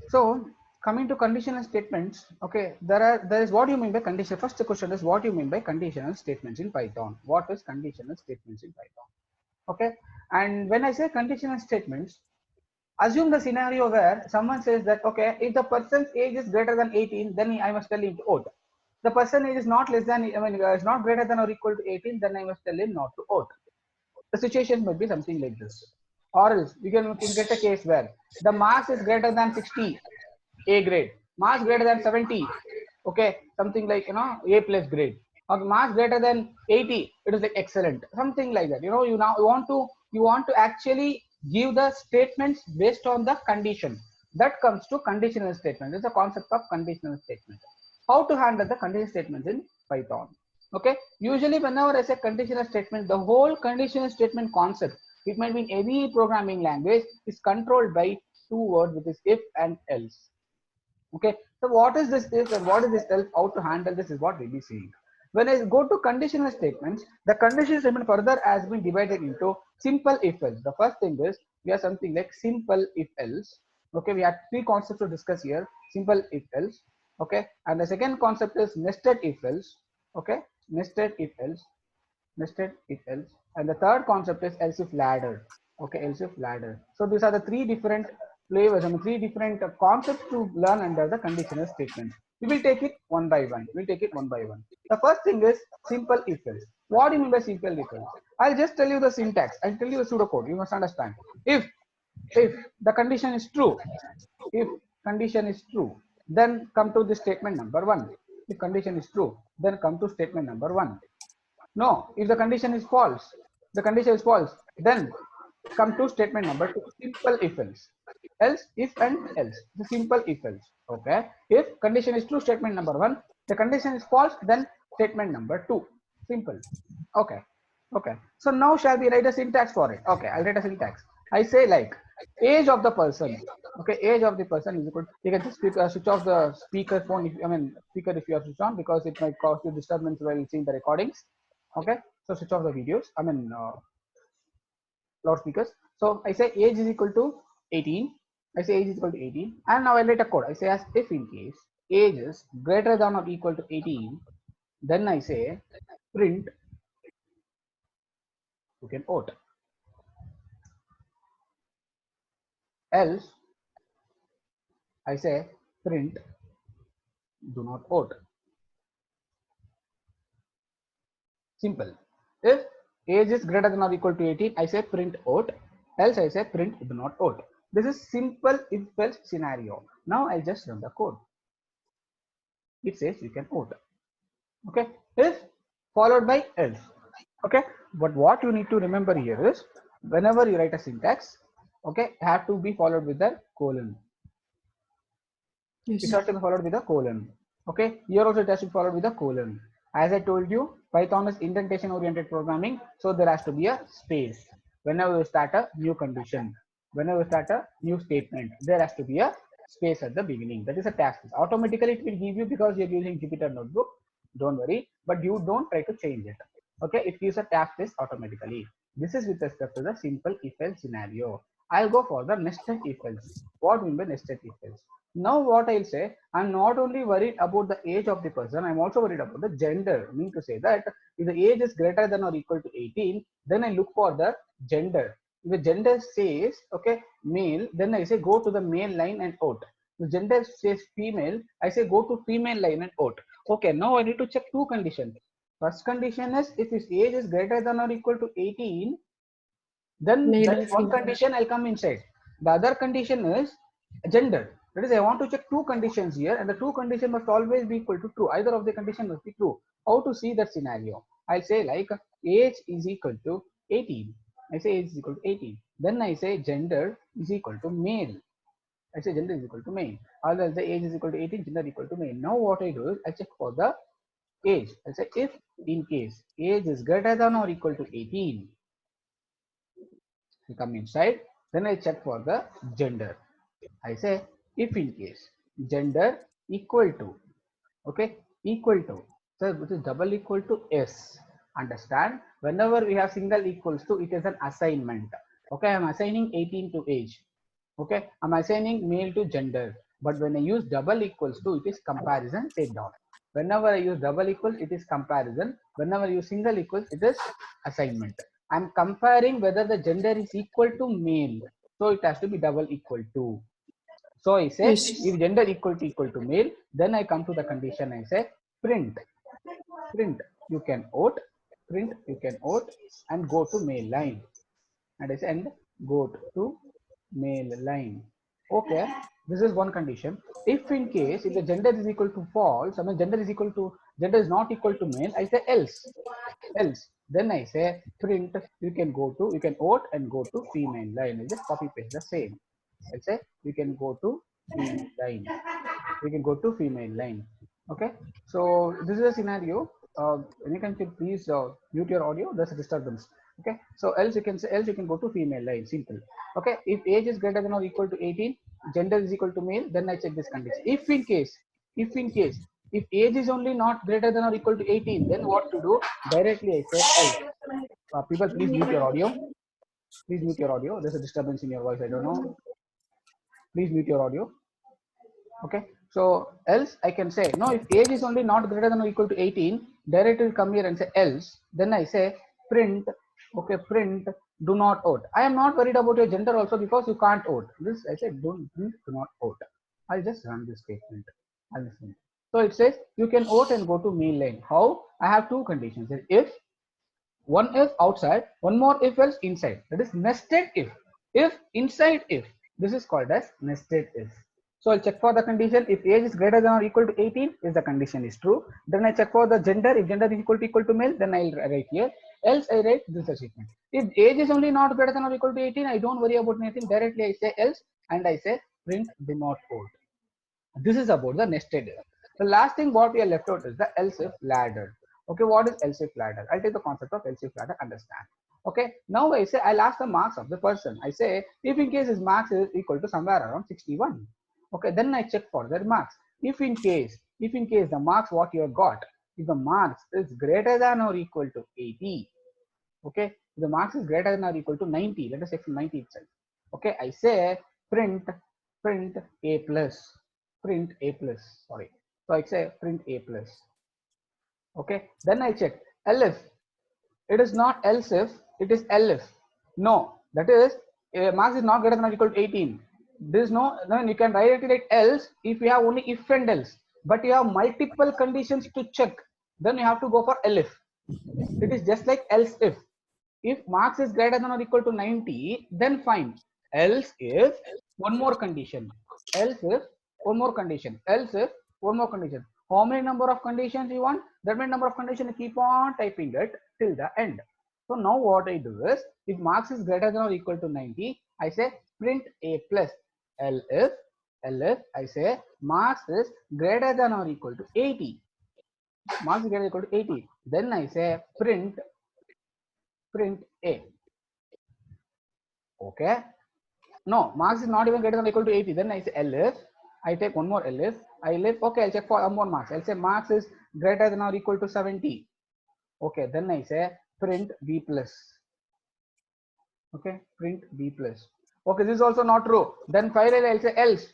So coming to conditional statements, okay, there is what you mean by condition. First question is what you mean by conditional statements in Python. What is conditional statements in Python? Okay, and when I say conditional statements, assume the scenario where someone says that okay, if the person's age is greater than 18, then I must tell him to vote. The person age is not less than, is not greater than or equal to 18, then I must tell him not to vote. The situation might be something like this. Or else we can get a case where the marks is greater than 60, A grade, marks greater than 70, okay, something like A plus grade, or marks greater than 80, it is like excellent, something like that. You want to actually give the statements based on the condition. That comes to conditional statement. It's a concept of conditional statement. How to handle the conditional statements in Python? Okay, usually whenever I say conditional statement, the whole conditional statement concept, it might be in any programming language, is controlled by two words, which is if and else. Okay, so what is this if and what is this else? How to handle this is what we'll be seeing. When I go to conditional statements, the conditional statement further has been divided into simple if else. The first thing is we have something like simple if else. Okay, we have three concepts to discuss here: simple if else. Okay, and the second concept is nested if else. Okay, nested if else, nested if else, and the third concept is else if ladder. Okay, else if ladder. So these are the three different flavors and three different concepts to learn under the conditional statements. We will take it one by one. We'll take it one by one. The first thing is simple if else. What do you mean by simple if else? I'll just tell you the syntax. I'll tell you the pseudocode. You must understand. If the condition is true, if condition is true, then come to the statement number one. If condition is true, then come to statement number one. No, if the condition is false, the condition is false, then come to statement number two. Simple if else. Else, if and else. The simple if else. Okay. If condition is true, statement number one. The condition is false, then statement number two. Simple. Okay. Okay. So now shall we write a syntax for it? Okay, I'll write a syntax. I say like age of the person. Okay, age of the person is equal. You can just switch off the speaker phone. If, speaker if you have switched on, because it might cause you disturbance while seeing the recordings. Okay, so switch off the videos. Loudspeakers. So I say age is equal to 18. I say age is equal to 18, and now I write a code. I say as if in case age is greater than or equal to 18, then I say print you can vote. Else I say print do not vote. Simple. If age is greater than or equal to 18, I say print vote. Else I say print do not vote. This is simple if else scenario. Now I just run the code. It says you can vote. Okay, if followed by else. Okay, but what you need to remember here is whenever you write a syntax, okay, have to be followed with the colon. Yes, it has to be followed with a colon. Okay, here also it has to be followed with a colon. As I told you, Python is indentation oriented programming, so there has to be a space. Whenever you start a new condition, whenever you start a new statement, there has to be a space at the beginning. That is a task. Automatically it will give you because you're using Jupyter Notebook. Don't worry, but you don't try to change it. Okay, it gives a task list automatically. This is with respect to the simple if else scenario. I'll go for the nested if else. What mean by nested if else? Now what I'll say, I'm not only worried about the age of the person, I'm also worried about the gender. I mean to say that if the age is greater than or equal to 18, then I look for the gender. If the gender says, okay, male, then I say go to the male line and vote. If the gender says female, I say go to female line and vote. Okay, now I need to check two conditions. First condition is if his age is greater than or equal to 18, then male that or is one female. condition I'll come inside. The other condition is gender. That is, I want to check two conditions here, and the two conditions must always be equal to true. Either of the condition must be true. How to see that scenario? I'll say like age is equal to 18. I say age is equal to 18. Then I say gender is equal to male. I say gender is equal to male. Or I'll say age is equal to 18, gender equal to male. Now what I do is I check for the age. I say if in case age is greater than or equal to 18, I come inside. Then I check for the gender. I say if in case gender equal to, okay, equal to, so which is double equal to s. Understand, whenever we have single equals to, it is an assignment. Okay, I'm assigning 18 to age. Okay, I'm assigning male to gender. But when I use double equals to, it is comparison take down. Whenever I use double equals, it is comparison. Whenever I use single equals, it is assignment. I'm comparing whether the gender is equal to male. So it has to be double equal to. So I say Yes. if gender equal to male, then I come to the condition. I say print you can vote, print you can vote, and go to male line. And I say and go to male line. Okay, this is one condition. If in case if the gender is equal to false, I mean gender is not equal to male, I say else. Then I say print you can vote and go to female line. I just copy paste the same. I say you can go to female line. We can go to female line. Okay, so this is a scenario. You can please mute your audio, there's a disturbance. Okay, so else you can say else you can go to female line, simple. Okay, if age is greater than or equal to 18, gender is equal to male, then I check this condition. If age is only not greater than or equal to 18, then what to do? Directly I say else. People, please mute your audio. Please mute your audio, there's a disturbance in your voice, I don't know. Please mute your audio. Okay, so else I can say no, if age is only not greater than or equal to 18, directly will come here and say else. Then I say print. Okay, print do not vote. I am not worried about your gender also, because you can't vote. This I said don't print do not vote. I'll just run this statement. I'll listen. So it says you can vote and go to male line. How? I have two conditions. If one if outside, one more if else inside. That is nested if. If inside if. This is called as nested if. So I'll check for the condition. If age is greater than or equal to 18, if the condition is true. Then I check for the gender. If gender is equal to male, then I'll write here. Else I write this statement. If age is only not greater than or equal to 18, I don't worry about anything. Directly I say else and I say print do not vote. This is about the nested if. The last thing what we are left out is the else if ladder. Okay, what is else if ladder? I'll take the concept of else if ladder, understand. Okay, now I say I'll ask the marks of the person. I say if in case his marks is equal to somewhere around 61. Okay, then I check for their marks. If in case the marks what you have got, if the marks is greater than or equal to 80, okay, if the marks is greater than or equal to 90, let us say from 90 itself. Okay, I say print a plus, print a plus, sorry. So I say print a plus. Okay, then I check elif. It is not else if, it is elif. No, that is marks is not greater than or equal to 18. There is no, then you can write it like else if you have only if and else, but you have multiple conditions to check, then you have to go for elif. It is just like else if marks is greater than or equal to 90, then fine. Else if one more condition, else if one more condition, else if one more condition. How many number of conditions you want? That many number of conditions, you keep on typing it till the end. So now what I do is, if marks is greater than or equal to 90, I say print a plus. L if I say marks is greater than or equal to 80. Marks is greater than or equal to 80. Then I say print a. Okay, no, marks is not even greater than or equal to 80. Then I say elif. I take one more elif. I elif. Okay, I'll check for one more marks. I'll say marks is greater than or equal to 70. Okay, then I say print b plus. Okay, print b plus. Okay, this is also not true. Then finally I'll say else.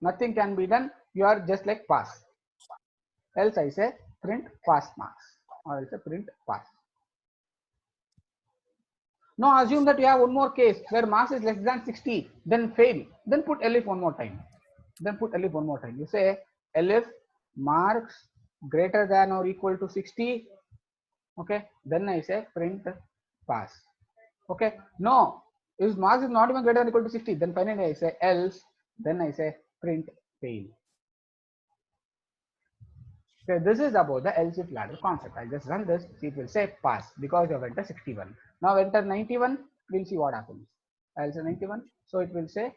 Nothing can be done. You are just like pass. Else I say print pass marks, or I'll say print pass. Now assume that you have one more case where marks is less than 60, then fail. Then put elif one more time. You say elif marks greater than or equal to 60. Okay, then I say print pass. Okay, no, if marks is not even greater than or equal to 60, then finally I say else, then I say print fail. Okay, this is about the else if ladder concept. I just run this, see, it will say pass because you have entered 61. Now enter 91, we'll see what happens. I'll say 91, so it will say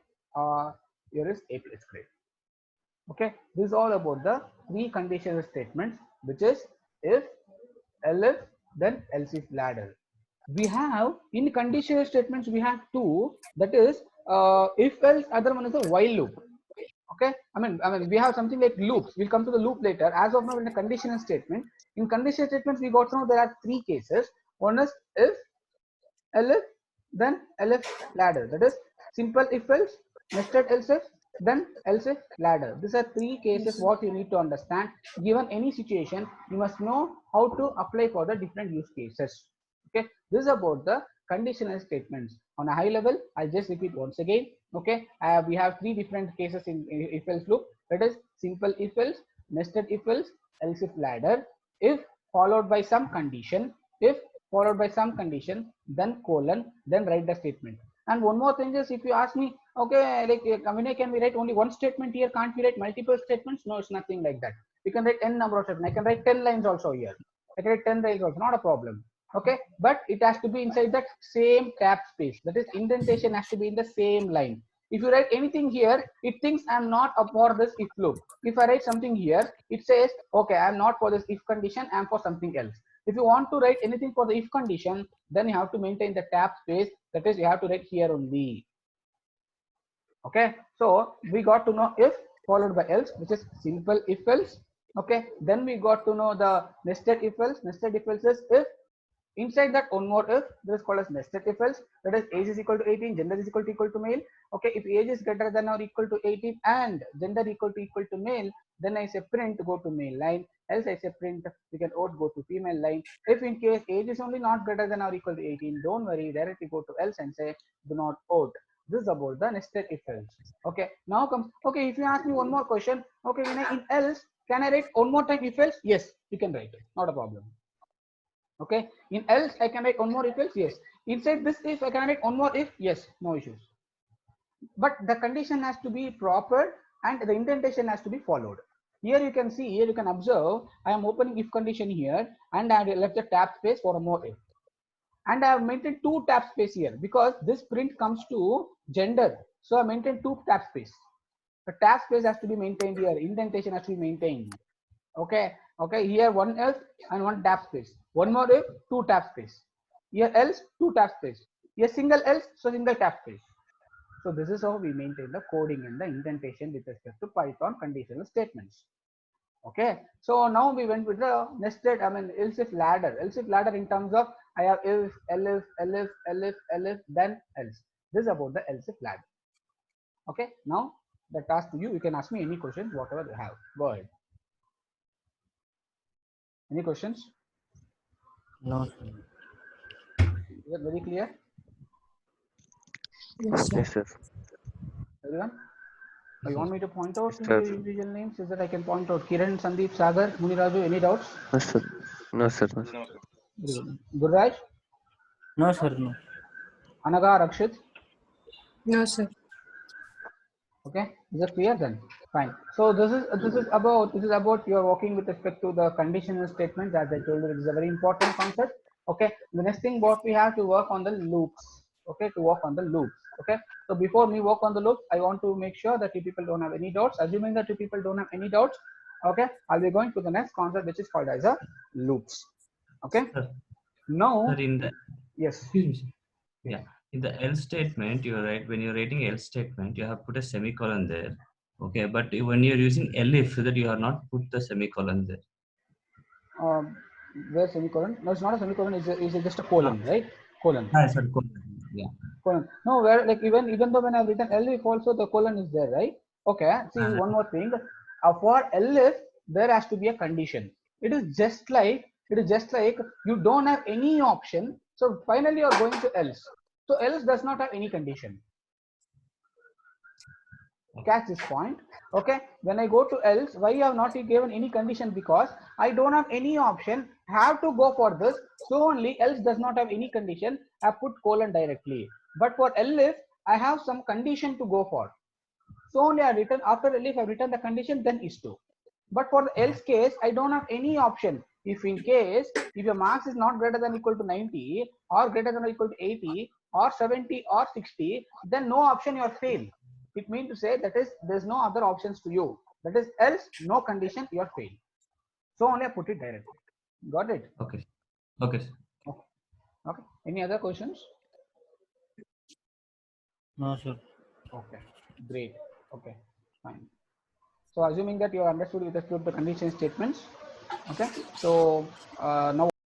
here is A plus grade. Okay, this is all about the three conditional statements, which is if, elif, then else if ladder. We have in conditional statements we have two, that is if else, other one is a while loop. Okay, I mean we have something like loops. We'll come to the loop later. As of now, in a conditional statement, in conditional statements we got to know there are three cases. One is if, elif, then elif ladder. That is simple if else, nested else if, then else if ladder. These are three cases what you need to understand. Given any situation, you must know how to apply for the different use cases. Okay, this is about the conditional statements. On a high level, I'll just repeat once again. Okay, we have three different cases in if else loop. That is simple if else, nested if else if ladder, if followed by some condition, if followed by some condition, then colon, then write the statement. And one more thing is, if you ask me, okay, like can we write only one statement here? Can't we write multiple statements? No, it's nothing like that. We can write n number of statements. I can write 10 lines also here. I can write 10 lines also, not a problem. Okay, but it has to be inside that same tab space. That is, indentation has to be in the same line. If you write anything here, it thinks I'm not for this if loop. If I write something here, it says, okay, I'm not for this if condition, I'm for something else. If you want to write anything for the if condition, then you have to maintain the tab space. That is, you have to write here only. Okay, so we got to know if followed by else, which is simple if else. Okay, then we got to know the nested if else. Nested if else is if inside that one more if, this is called as nested if else. That is, age is equal to 18, gender is equal to male. Okay, if age is greater than or equal to 18 and gender equal to male, then I say print go to male line. Else I say print we can out go to female line. If in case age is only not greater than or equal to 18, don't worry, directly go to else and say do not out. This is about the nested if else. Okay, now comes, okay, if you ask me one more question, okay, in else, can I write one more time if else? Yes, you can write, not a problem. Okay, in else I can write one more if else, yes. Inside this if I can write one more if, yes, no issues. But the condition has to be proper and the indentation has to be followed. Here you can see, here you can observe, I am opening if condition here and I have left the tab space for a more if. And I have maintained two tab space here because this print comes to gender. So I maintained two tab space. The tab space has to be maintained here. Indentation has to be maintained. Okay. Okay. Here one else and one tab space. One more if, two tab space. Here else, two tab space. Here single else, so single tab space. So this is how we maintain the coding and the indentation with respect to Python conditional statements. Okay, so now we went with the nested, else if ladder. Else if ladder in terms of I have if, elif, then else. This is about the else if ladder. Okay, now the task to you. You can ask me any questions, whatever you have. Go ahead. Any questions? No. Is it very clear? Yes, sir. Yes, sir. Everyone? You want me to point out Yes, sir. individual names? Is that I can point out Kiran, Sandeep, Sagar, Muniraju? Any doubts? No, sir. No, sir. No, sir. Gurraj? No, sir. No. Anaga, Rakshit? No, sir. Okay, is it clear then? Fine. So this is about you are working with respect to the conditional statements. As I told you, it is a very important concept. Okay, the next thing what we have to work on the loops. Okay, to work on the loops. Okay, so before we work on the loops, I want to make sure that you people don't have any doubts. Assuming that you people don't have any doubts, okay, I'll be going to the next concept, which is called as a loops. Okay. Sir, Now, sir, in the yes. excuse me, sir. Yeah, in the else statement, you're right. When you're writing else statement, you have put a semicolon there. Okay, but when you're using elif, so that you have not put the semicolon there. Where semicolon? No, it's not a semicolon. Is just a colon, right? Colon. Ah, sir, colon. Yeah. Colon. No, where like even though when I've written elif also the colon is there, right? Okay. See, one more thing. For elif there has to be a condition. It is just like you don't have any option. So finally you're going to else. So else does not have any condition. Catch this point. Okay, when I go to else, why you have not given any condition? Because I don't have any option, have to go for this, so only else does not have any condition, I put colon directly. But for elif I have some condition to go for, so only I written after elif I written the condition, then is to. But for the else case I don't have any option. If in case if your marks is not greater than equal to 90 or greater than or equal to 80 or 70 or 60, then no option, you are failed. It means to say that is there's no other options to you. That is else, no condition, you are failed. So only I put it directly. Got it? Okay. Okay, sir. Okay. Okay. Any other questions? No, sir. Okay. Great. Okay. Fine. So assuming that you understood with respect to the condition statements. Okay. So now